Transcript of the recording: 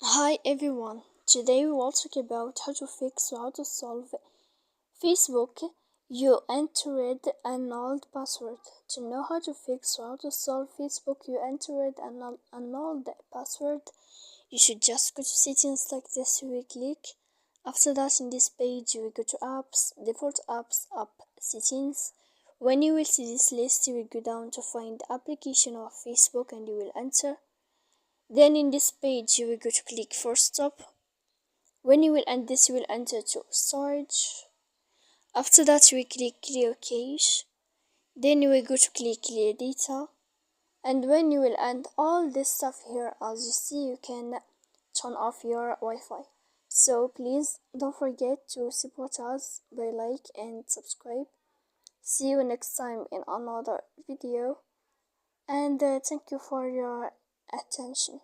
Hi everyone, today we will talk about how to fix or how to solve Facebook. You entered an old password. To know how to fix or how to solve Facebook, you entered an old password. You should just go to settings like this. You will click. After that, in this page, you will go to apps, default apps, app settings. When you will see this list, you will go down to find application of Facebook and you will enter. Then in this page you will go to click for stop. When you will end this, you will enter to storage. After that you will click clear cache. Then you will go to click clear data. And when you will end all this stuff here, as you see, you can turn off your Wi-Fi. So please don't forget to support us by like and subscribe. See you next time in another video, and thank you for your attention.